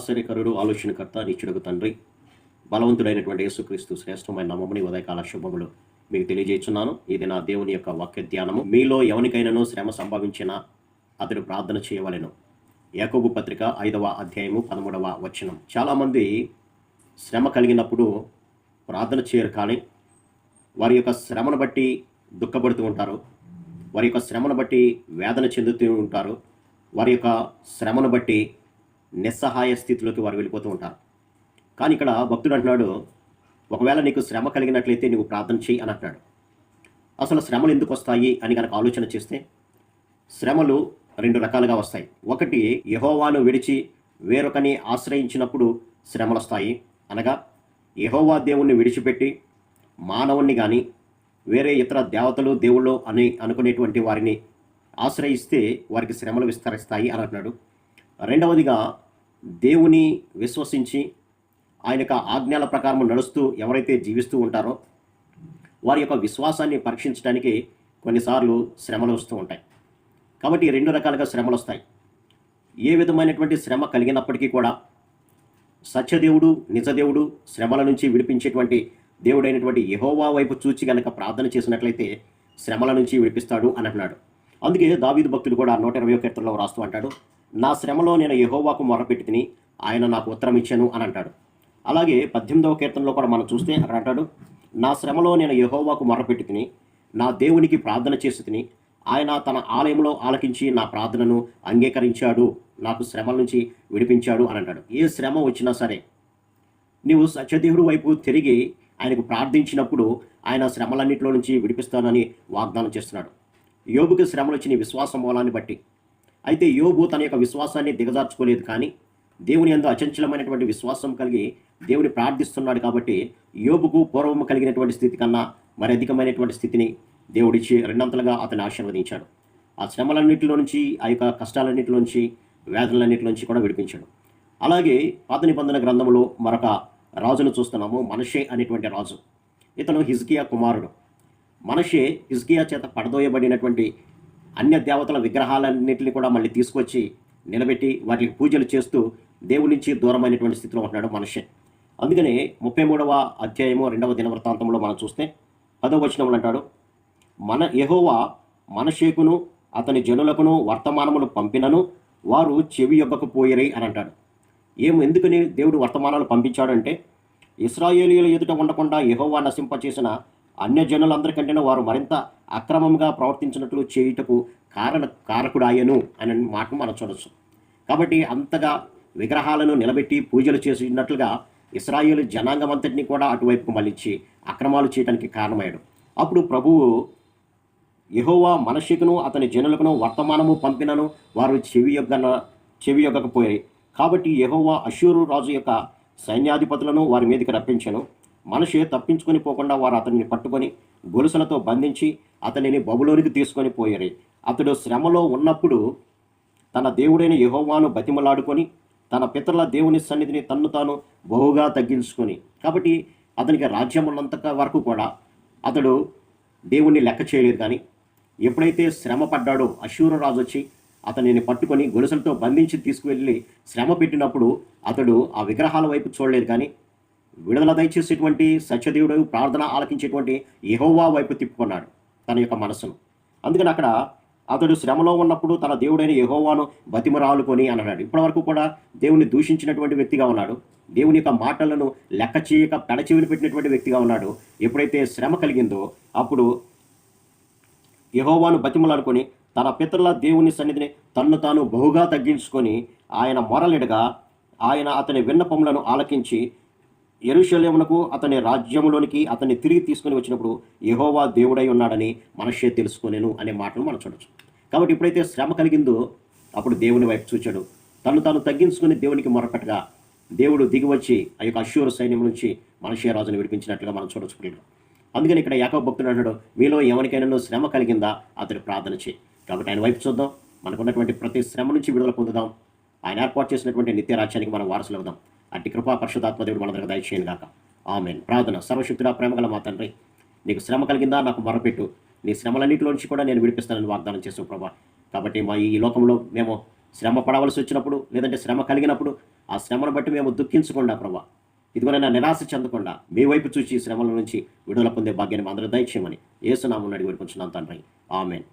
ఆశ్చర్యకరుడు, ఆలోచనకర్త, నిత్యుడగు తండ్రి, బలవంతుడైనటువంటి యేసుక్రీస్తు శ్రేష్టమైన నామముని ఉదయకాల శుభములు మీకు తెలియజేస్తున్నాను. ఇది నా దేవుని యొక్క వాక్య ధ్యానము. మీలో ఎవరికైనానో శ్రమ సంభవించినా అతడు ప్రార్థన చేయవలెను. యాకోబు పత్రిక 5వ అధ్యాయము 13వ వచనం. చాలామంది శ్రమ కలిగినప్పుడు ప్రార్థన చేయరు, కానీ వారి యొక్క శ్రమను బట్టి దుఃఖపడుతూ ఉంటారు, వారి యొక్క శ్రమను బట్టి వేదన చెందుతూ ఉంటారు, వారి యొక్క శ్రమను బట్టి నిస్సహాయ స్థితిలోకి వారు వెళ్ళిపోతూ ఉంటారు. కానీ ఇక్కడ భక్తుడు అంటున్నాడు, ఒకవేళ నీకు శ్రమ కలిగినట్లయితే నువ్వు ప్రార్థన చేయి అని అంటున్నాడు. అసలు శ్రమలు ఎందుకు వస్తాయి అని కనుక ఆలోచన చేస్తే శ్రమలు రెండు రకాలుగా వస్తాయి. ఒకటి, యెహోవాను విడిచి వేరొకని ఆశ్రయించినప్పుడు శ్రమలు వస్తాయి. అనగా యెహోవా దేవుణ్ణి విడిచిపెట్టి మానవుణ్ణి కానీ వేరే ఇతర దేవతలు దేవుళ్ళు అని అనుకునేటువంటి వారిని ఆశ్రయిస్తే వారికి శ్రమలు విస్తరిస్తాయి అని అంటున్నాడు. రెండవదిగా, దేవుని విశ్వసించి ఆయన యొక్క ఆజ్ఞల ప్రకారం నడుస్తూ ఎవరైతే జీవిస్తూ ఉంటారో వారి యొక్క విశ్వాసాన్ని పరీక్షించడానికి కొన్నిసార్లు శ్రమలు వస్తూ ఉంటాయి. కాబట్టి రెండు రకాలుగా శ్రమలు వస్తాయి. ఏ విధమైనటువంటి శ్రమ కలిగినప్పటికీ కూడా సత్యదేవుడు, నిజదేవుడు, శ్రమల నుంచి విడిపించేటువంటి దేవుడైనటువంటి యెహోవా వైపు చూచి కనుక ప్రార్థన చేసినట్లయితే శ్రమల నుంచి విడిపిస్తాడు అని అంటున్నాడు. అందుకే దావీదు భక్తుడు కూడా 120వ కీర్తనలో రాస్తూ అంటాడు, నా శ్రమలో నేను యెహోవాకు మొరపెట్టి ఆయన నాకు ఉత్తరం ఇచ్చాను అని అంటాడు. అలాగే 18వ కీర్తనలో కూడా మనం చూస్తే అక్కడ అంటాడు, నా శ్రమలో నేను యెహోవాకు మొరపెట్టి నా దేవునికి ప్రార్థన చేసి ఆయన తన ఆలయంలో ఆలకించి నా ప్రార్థనను అంగీకరించాడు, నాకు శ్రమల నుంచి విడిపించాడు అని అంటాడు. ఏ శ్రమ వచ్చినా సరే నీవు సత్యదేవుడు వైపు తిరిగి ఆయనకు ప్రార్థించినప్పుడు ఆయన శ్రమలన్నింటిలో నుంచి విడిపిస్తానని వాగ్దానం చేస్తున్నాడు. యోబుకి శ్రమలు వచ్చిన విశ్వాసం మూలాన్ని బట్టి. అయితే యోబు తన యొక్క విశ్వాసాన్ని దిగజార్చుకోలేదు, కానీ దేవుని యందు అచంచలమైనటువంటి విశ్వాసం కలిగి దేవుని ప్రార్థిస్తున్నాడు. కాబట్టి యోబుకు పూర్వము కలిగినటువంటి స్థితి కన్నా మరి అధికమైనటువంటి స్థితిని దేవుడిచ్చి రెండంతలుగా అతన్ని ఆశీర్వదించాడు. ఆ శ్రమలన్నింటిలో నుంచి, ఆ యొక్క కష్టాలన్నింటిలో నుంచి, వ్యాధులన్నింటిలో నుంచి కూడా విడిపించాడు. అలాగే పాత నిబంధన గ్రంథంలో మరొక రాజును చూస్తున్నాము, మనషే అనేటువంటి రాజు. ఇతను హిజ్కియా కుమారుడు. మనషే హిజ్కియా చేత పడదోయబడినటువంటి అన్య దేవతల విగ్రహాలన్నింటినీ కూడా మళ్ళీ తీసుకొచ్చి నిలబెట్టి వాటికి పూజలు చేస్తూ దేవుడి నుంచి దూరమైనటువంటి స్థితిలో ఉంటున్నాడు మనషే. అందుకనే 33వ అధ్యాయము 2వ దినవృత్తాంతంలో మనం చూస్తే 10వ వచనంలో అంటాడు, యెహోవా మనషేకును అతని జనులకును వర్తమానములు పంపినను వారు చెవి యొక్కకపోయిరి అని అంటాడు. ఎందుకని దేవుడు వర్తమానాలు పంపించాడంటే, ఇశ్రాయేలీయుల ఎదుట ఉండకుండా యెహోవా నశింపచేసిన అన్యజనులందరికంటే వారు మరింత అక్రమంగా ప్రవర్తించినట్లు చేయుటకు కారకుడాయను అనే మాట మనం చూడవచ్చు. కాబట్టి అంతగా విగ్రహాలను నిలబెట్టి పూజలు చేసినట్లుగా ఇశ్రాయేలు జనాంగం అంతటినీ కూడా అటువైపుకు మళ్ళించి అక్రమాలు చేయడానికి కారణమయ్యాడు. అప్పుడు ప్రభువు యెహోవా మనషేకును అతని జనులకును వర్తమానము పంపినను వారు చెవి యొక్కకపోయాయి. కాబట్టి యెహోవా అష్షూరు రాజు యొక్క సైన్యాధిపతులను వారి మీదకి రప్పించెను. మనషే తప్పించుకొని పోకుండా వారు అతనిని పట్టుకొని గొలుసులతో బంధించి అతనిని బబులోనికి తీసుకొని పోయారు. అతడు శ్రమలో ఉన్నప్పుడు తన దేవుడైన యెహోవాను బతిమలాడుకొని తన పితరుల దేవుని సన్నిధిని తన్ను తాను బహుగా తగ్గించుకొని, కాబట్టి అతనికి రాజ్యం ఉన్నంత వరకు కూడా అతడు దేవుణ్ణి లెక్క చేయలేదు. కానీ ఎప్పుడైతే శ్రమ పడ్డాడో అష్షూరు రాజు వచ్చి అతనిని పట్టుకొని గొలుసులతో బంధించి తీసుకువెళ్ళి శ్రమ పెట్టినప్పుడు అతడు ఆ విగ్రహాల వైపు చూడలేదు, కానీ విడుదల దయచేసేటువంటి సత్యదేవుడు ప్రార్థన ఆలకించేటువంటి యెహోవా వైపు తిప్పుకున్నాడు తన యొక్క మనస్సును. అందుకని అక్కడ అతడు శ్రమలో ఉన్నప్పుడు తన దేవుడైన యెహోవాను బతిమరాలుకొని అన్నాడు. ఇప్పటివరకు కూడా దేవుని దూషించినటువంటి వ్యక్తిగా ఉన్నాడు, దేవుని యొక్క మాటలను లెక్క చేయక పెడచెవిని పెట్టినటువంటి వ్యక్తిగా ఉన్నాడు. ఎప్పుడైతే శ్రమ కలిగిందో అప్పుడు యెహోవాను బతిమలాడుకొని తన పితరుల దేవుని సన్నిధిని తన్ను తాను బహుగా తగ్గించుకొని ఆయన మొరలిడగా ఆయన అతని విన్నపములను ఆలకించి యెరూషలేమునకు అతని రాజ్యములోనికి అతన్ని తిరిగి తీసుకొని వచ్చినప్పుడు యెహోవా దేవుడై ఉన్నాడని మనషే తెలుసుకొనెను అనే మాటలు మనం చూడొచ్చు. కాబట్టి ఎప్పుడైతే శ్రమ కలిగిందో అప్పుడు దేవుని వైపు చూచాడు, తను తాను తగ్గించుకొని దేవునికి మొరపెట్టగా దేవుడు దిగివచ్చి ఆ యొక్క అష్షూరు సైన్యం నుంచి మనషే రాజును విడిపించినట్లుగా మనం చూడొచ్చు. అందుకని ఇక్కడ యాకోబు భక్తుడు అంటాడు, మీలో ఎవరికైనా శ్రమ కలిగిందా అతడు ప్రార్థన చేయి. కాబట్టి ఆయన వైపు చూద్దాం, మనకున్నటువంటి ప్రతి శ్రమ నుంచి విడుదల పొందుదాం, ఆయన ఏర్పాటు చేసినటువంటి నిత్య రాజ్యానికి మనం వారసులు అవుదాం. అట్టి కృపా పరిశుద్ధాత్మ దేవుడు మన దగ్గర దయచేయను గాక. ఆమేన్. ప్రార్థన. సర్వశక్తుడా, ప్రేమగల మా తండ్రి, నీకు శ్రమ కలిగిందా నాకు మొరపెట్టు, నీ శ్రమలన్నింటిలో నుంచి కూడా నేను విడిపిస్తానని వాగ్దానం చేసావు ప్రభా. కాబట్టి మా ఈ లోకంలో మేము శ్రమ పడవలసి వచ్చినప్పుడు, లేదంటే శ్రమ కలిగినప్పుడు ఆ శ్రమను బట్టి మేము దుఃఖించకుండా ప్రభా, ఇదిగోనైనా నిరాశ చెందకుండా మీ వైపు చూసి ఈ శ్రమల నుంచి విడుదల పొందే భాగ్యాన్ని మా అందరూ దయచేయమని యేసు నామమున అడిగి వేడుకొంచున్నాను తండ్రి. ఆమేన్.